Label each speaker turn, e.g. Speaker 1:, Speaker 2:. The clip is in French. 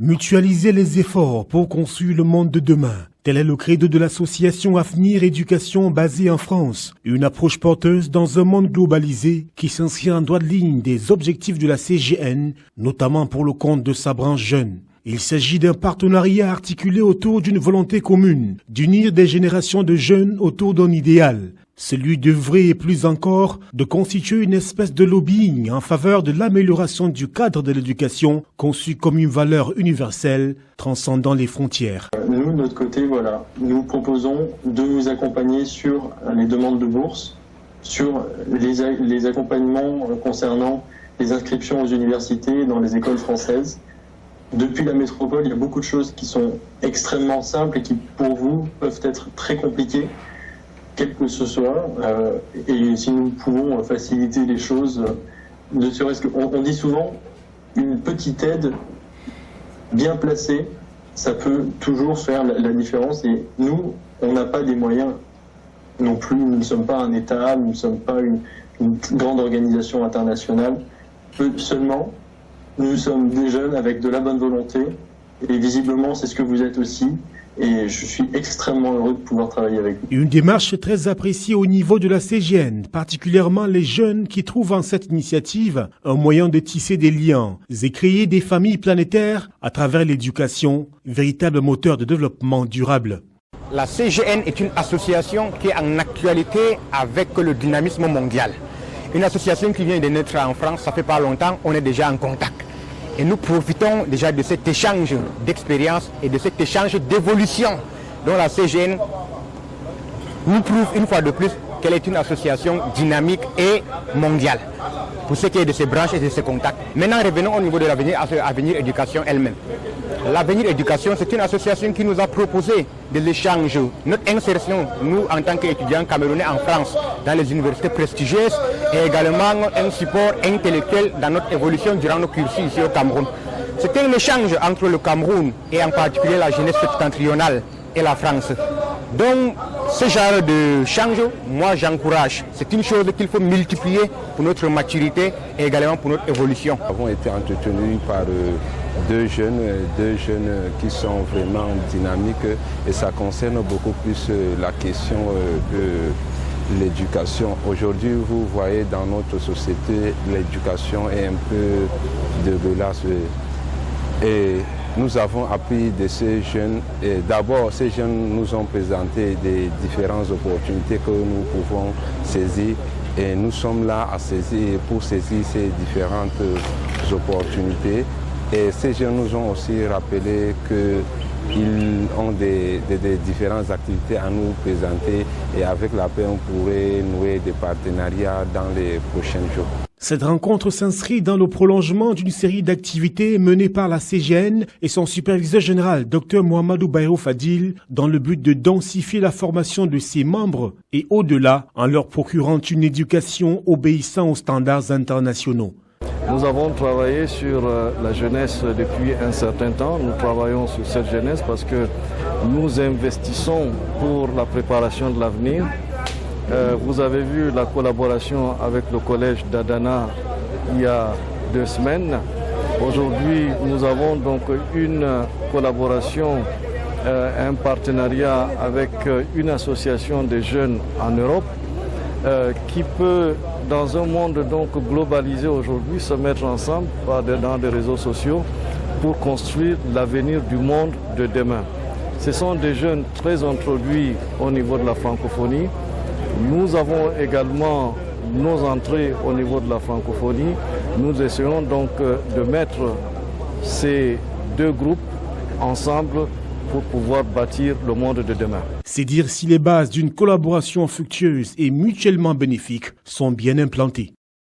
Speaker 1: Mutualiser les efforts pour construire le monde de demain. Tel est le credo de l'association Avenir Éducation basée en France. Une approche porteuse dans un monde globalisé qui s'inscrit en droite ligne des objectifs de la CGN, notamment pour le compte de sa branche jeune. Il s'agit d'un partenariat articulé autour d'une volonté commune, d'unir des générations de jeunes autour d'un idéal. Celui d'œuvrer et plus encore de constituer une espèce de lobbying en faveur de l'amélioration du cadre de l'éducation conçu comme une valeur universelle transcendant les frontières.
Speaker 2: Nous, de notre côté, nous proposons de vous accompagner sur les demandes de bourse, sur les accompagnements concernant les inscriptions aux universités dans les écoles françaises. Depuis la métropole, il y a beaucoup de choses qui sont extrêmement simples et qui, pour vous, peuvent être très compliquées. Quel que ce soit, et si nous pouvons faciliter les choses, ne serait-ce qu'on dit souvent, une petite aide bien placée, ça peut toujours faire la différence. Et nous, on n'a pas des moyens non plus, nous ne sommes pas un État, nous ne sommes pas une grande organisation internationale. Seulement, nous sommes des jeunes avec de la bonne volonté, et visiblement c'est ce que vous êtes aussi. Et je suis extrêmement heureux de pouvoir travailler avec vous.
Speaker 1: Une démarche très appréciée au niveau de la CGN, particulièrement les jeunes qui trouvent en cette initiative un moyen de tisser des liens et créer des familles planétaires à travers l'éducation, véritable moteur de développement durable.
Speaker 3: La CGN est une association qui est en actualité avec le dynamisme mondial. Une association qui vient de naître en France, ça fait pas longtemps, on est déjà en contact. Et nous profitons déjà de cet échange d'expérience et de cet échange d'évolution dont la CGN nous prouve une fois de plus qu'elle est une association dynamique et mondiale pour ce qui est de ses branches et de ses contacts. Maintenant, revenons au niveau de l'Avenir Éducation elle-même. L'Avenir Éducation, c'est une association qui nous a proposé de l'échange, notre insertion, nous en tant qu'étudiants camerounais en France, dans les universités prestigieuses et également un support intellectuel dans notre évolution durant nos cursus ici au Cameroun. C'est un échange entre le Cameroun et en particulier la jeunesse septentrionale et la France. Donc, ce genre de change, moi j'encourage. C'est une chose qu'il faut multiplier pour notre maturité et également pour notre évolution.
Speaker 4: Nous avons été entretenus par deux jeunes qui sont vraiment dynamiques et ça concerne beaucoup plus la question de l'éducation. Aujourd'hui, vous voyez dans notre société, l'éducation est un peu dégueulasse. Et nous avons appris de ces jeunes, et d'abord ces jeunes nous ont présenté des différentes opportunités que nous pouvons saisir et nous sommes là à saisir pour saisir ces différentes opportunités. Et ces jeunes nous ont aussi rappelé qu'ils ont des différentes activités à nous présenter et avec la paix on pourrait nouer des partenariats dans les prochains jours.
Speaker 1: Cette rencontre s'inscrit dans le prolongement d'une série d'activités menées par la CGN et son superviseur général, Dr Mohamedou Bayrou Fadil, dans le but de densifier la formation de ses membres et au-delà, en leur procurant une éducation obéissant aux standards internationaux.
Speaker 5: Nous avons travaillé sur la jeunesse depuis un certain temps. Nous travaillons sur cette jeunesse parce que nous investissons pour la préparation de l'avenir. Vous avez vu la collaboration avec le collège d'Adana il y a 2 semaines. Aujourd'hui, nous avons donc une collaboration, un partenariat avec une association des jeunes en Europe qui peut, dans un monde donc globalisé aujourd'hui, se mettre ensemble dans des réseaux sociaux pour construire l'avenir du monde de demain. Ce sont des jeunes très introduits au niveau de la francophonie. Nous avons également nos entrées au niveau de la francophonie. Nous essayons donc de mettre ces deux groupes ensemble pour pouvoir bâtir le monde de demain.
Speaker 1: C'est dire si les bases d'une collaboration fructueuse et mutuellement bénéfique sont bien implantées.